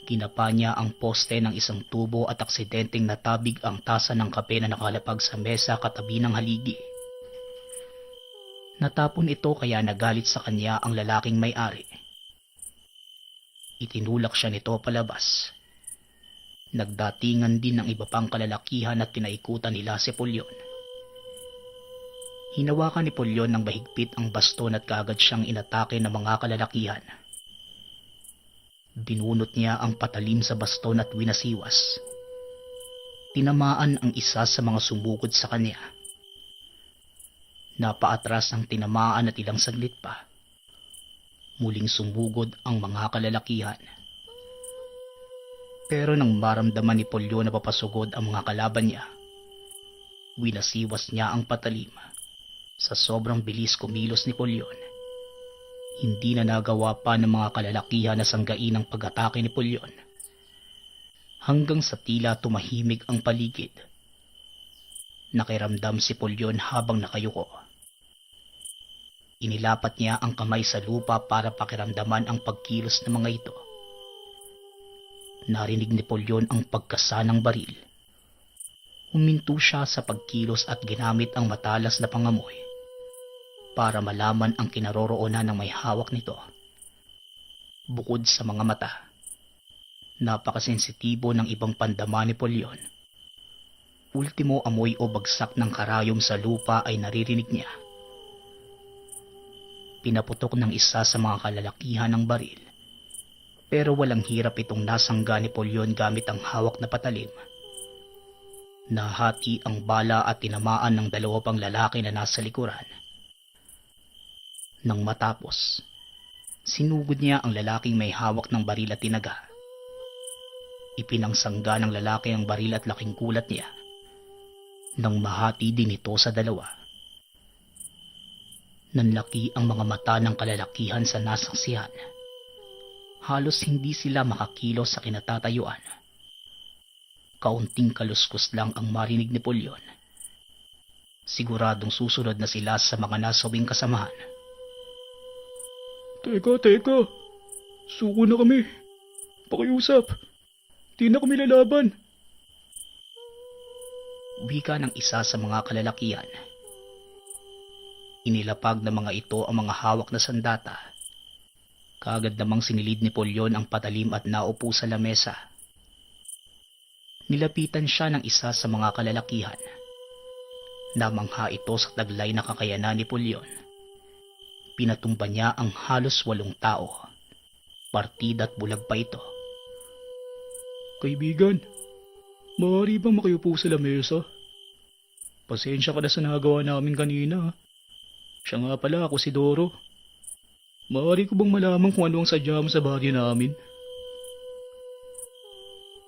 [SPEAKER 2] Ginapa niya ang poste ng isang tubo at aksidenteng natabig ang tasa ng kape na nakalapag sa mesa katabi ng haligi. Natapon ito kaya nagalit sa kanya ang lalaking may-ari. Itinulak siya nito palabas. Nagdatingan din ng iba pang kalalakihan at pinaikutan nila si Pulyon. Hinawakan ni Pulyon ng mahigpit ang baston at kaagad siyang inatake ng mga kalalakihan. Binunot niya ang patalim sa baston at winasiwas. Tinamaan ang isa sa mga sumugod sa kanya. Napaatras ang tinamaan at ilang saglit pa. Muling sumugod ang mga kalalakihan. Pero nang maramdaman ni Pulyon na papasugod ang mga kalaban niya, winasiwas niya ang patalim. Sa sobrang bilis kumilos ni Pulyon, hindi na nagawa pa ng mga kalalakihan na sanggain ang pag-atake ni Pulyon. Hanggang sa tila tumahimik ang paligid. Nakiramdam si Pulyon habang nakayuko. Inilapat niya ang kamay sa lupa para pakiramdaman ang pagkilos ng mga ito. Narinig ni Polyon ang pagkasa ng baril. Huminto siya sa pagkilos at ginamit ang matalas na pangamoy para malaman ang kinaroroonan ng may hawak nito. Bukod sa mga mata, napakasensitibo ng ibang pandama ni Polyon. Ultimo amoy o bagsak ng karayom sa lupa ay naririnig niya. Pinaputok ng isa sa mga kalalakihan ng baril, pero walang hirap itong nasangga ni Polyon gamit ang hawak na patalim. Nahati ang bala at tinamaan ng dalawa pang lalaki na nasa likuran. Nang matapos, sinugod niya ang lalaking may hawak ng baril at tinaga. Ipinangsangga ng lalaki ang baril at laking gulat niya nang mahati din ito sa dalawa. Nanlaki ang mga mata ng kalalakihan sa nasaksihan. Halos hindi sila makakilos sa kinatatayuan. Kaunting kaluskos lang ang marinig ni Polyon. Siguradong susunod na sila sa mga nasawing kasamahan.
[SPEAKER 4] Teka. Suko na kami. Pakiusap. Di na kami lalaban.
[SPEAKER 2] Wika ng isa sa mga kalalakihan. Inilapag ng mga ito ang mga hawak na sandata. Kaagad namang sinilid ni Polyon ang patalim at naupo sa lamesa. Nilapitan siya ng isa sa mga kalalakihan. Namangha ito sa taglay na kakayanan ni Polyon. Pinatumba niya ang halos 8 tao. Partida at bulag pa ito.
[SPEAKER 4] Kaibigan, maaari bang makiupo sa lamesa? Pasensya ka na sa nagawa namin kanina. Siya nga pala, ako si Doro. Maaari ko bang malaman kung ano ang sadya mo sa baryo namin?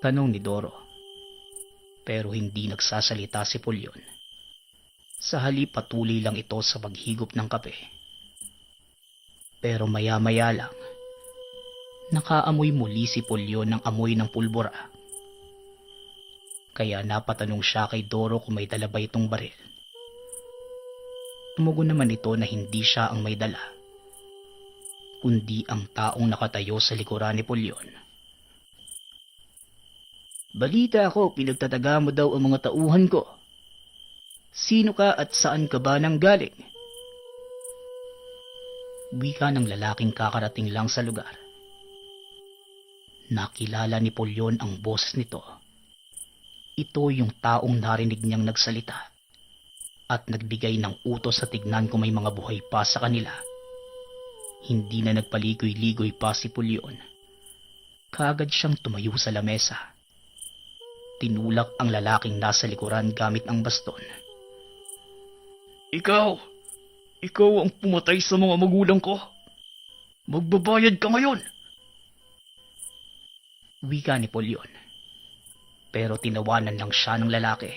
[SPEAKER 2] Tanong ni Doro. Pero hindi nagsasalita si Polyon. Sa halip patuloy lang ito sa paghigop ng kape. Pero maya-maya lang, nakaamoy muli si Polyon ng amoy ng pulbura. Kaya napatanong siya kay Doro kung may dala ba itong baril. Tumugon naman ito na hindi siya ang may dala, kundi ang taong nakatayo sa likuran ni Polyon. Balita ako, pinagtataga mo daw ang mga tauhan ko. Sino ka at saan ka ba nang galing? Wika ng lalaking kakarating lang sa lugar. Nakilala ni Polyon ang boses nito. Ito yung taong narinig niyang nagsalita at nagbigay ng utos sa tignan kung may mga buhay pa sa kanila. Hindi na nagpaligoy-ligoy pa si Polyon. Kaagad siyang tumayo sa lamesa. Tinulak ang lalaking nasa likuran gamit ang baston. Ikaw ang pumatay sa mga magulang ko. Magbabayad ka ngayon. Wika ni Polyon. Pero tinawanan lang siya ng lalaki.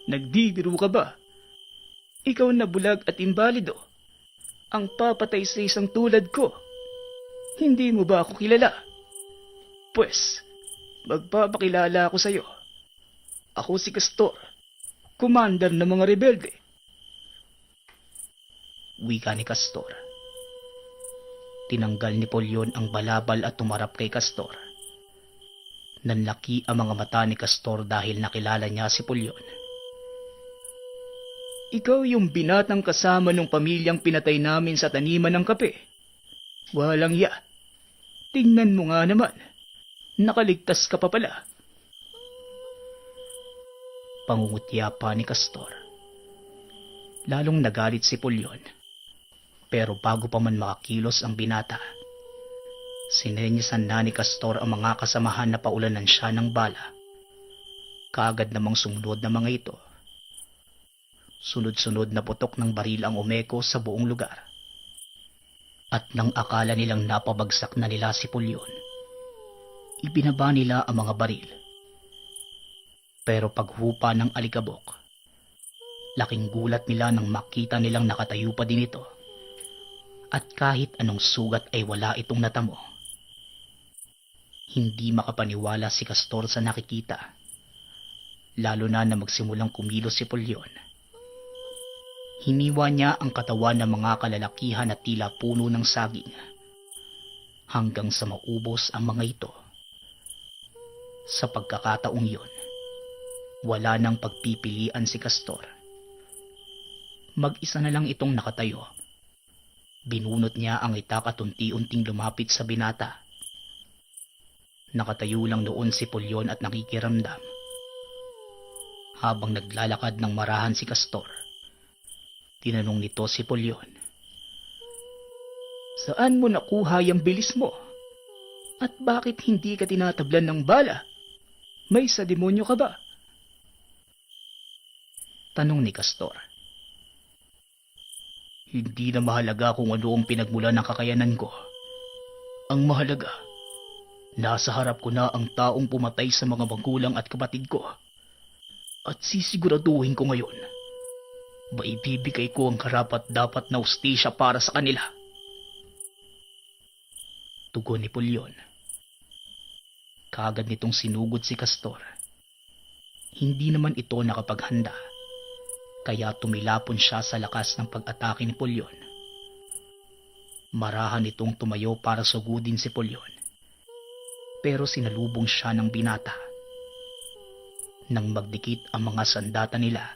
[SPEAKER 2] Nagdibiro ka ba? Ikaw na bulag at imbalido. Ang papatay sa isang tulad ko. Hindi mo ba ako kilala? Pwes, magpapakilala ako sa iyo. Ako si Castor, commander ng mga rebelde. Wika ni Castor. Tinanggal ni Polyon ang balabal at tumarap kay Castor. Nanlaki ang mga mata ni Castor dahil nakilala niya si Polyon. Ikaw yung binatang kasama ng pamilyang pinatay namin sa taniman ng kape. Walang ya. Tingnan mo nga naman. Nakaligtas ka pa pala. Pangungutya pa ni Castor. Lalong nagalit si Polyon. Pero bago pa man makakilos ang binata, sinenyasan na ni Castor ang mga kasamahan na paulanan siya ng bala. Kaagad namang sumunod na mga ito. Sunod-sunod na putok ng baril ang umeko sa buong lugar. At nang akala nilang napabagsak na nila si Polyon, ibinaba nila ang mga baril. Pero paghupa ng alikabok, laking gulat nila nang makita nilang nakatayo pa din ito. At kahit anong sugat ay wala itong natamo. Hindi makapaniwala si Castor sa nakikita. Lalo na magsimulang kumilos si Polyon. Hiniwa niya ang katawan ng mga kalalakihan na tila puno ng saging hanggang sa maubos ang mga ito. Sa pagkakataong yun, wala nang pagpipilian si Castor. Mag-isa na lang itong nakatayo. Binunot niya ang itak at unti-unting lumapit sa binata. Nakatayo lang noon si Pulyon at nakikiramdam. Habang naglalakad ng marahan si Castor, tinanong nito si Pulyon. Saan mo nakuha yung bilis mo? At bakit hindi ka tinatablan ng bala? May sa demonyo ka ba? Tanong ni Castor. Hindi na mahalaga kung ano ang pinagmula ng kakayanan ko. Ang mahalaga, nasa harap ko na ang taong pumatay sa mga magulang at kapatid ko. At sisiguraduhin ko ngayon, maibibigay ko ang karapat-dapat na ustisya para sa kanila. Tugon ni Pulyon. Kaagad nitong sinugod si Castor. Hindi naman ito nakapaghanda, kaya tumilapon siya sa lakas ng pag-atake ni Pulyon. Marahan itong tumayo para sugudin si Pulyon, pero sinalubong siya ng binata. Nang magdikit ang mga sandata nila,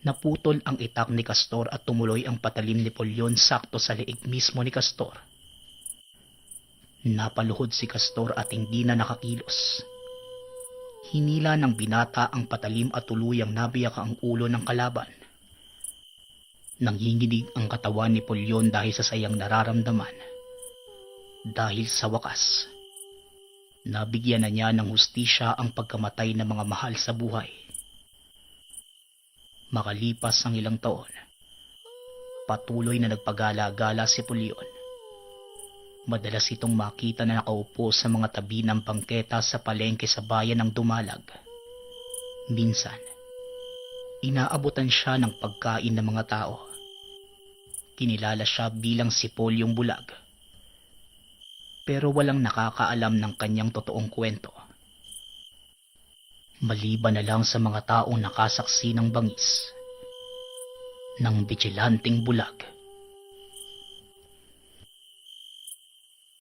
[SPEAKER 2] naputol ang itak ni Castor at tumuloy ang patalim ni Pulyon sakto sa leeg mismo ni Castor. Napaluhod si Castor at hindi na nakakilos. Hinila ng binata ang patalim at tuluyang nabiyak ang ulo ng kalaban. Nanginginig ang katawan ni Pulyon dahil sa sayang nararamdaman. Dahil sa wakas, nabigyan na niya ng hustisya ang pagkamatay ng mga mahal sa buhay. Makalipas ang ilang taon, patuloy na nagpagala-gala si Pulyon. Madalas itong makita na nakaupo sa mga tabi ng bangketa sa palengke sa bayan ng Dumalag. Minsan, inaabutan siya ng pagkain ng mga tao. Kinilala siya bilang si Polyong Bulag. Pero walang nakakaalam ng kanyang totoong kwento. Maliban na lang sa mga taong nakasaksi ng bangis ng bijilanting bulag.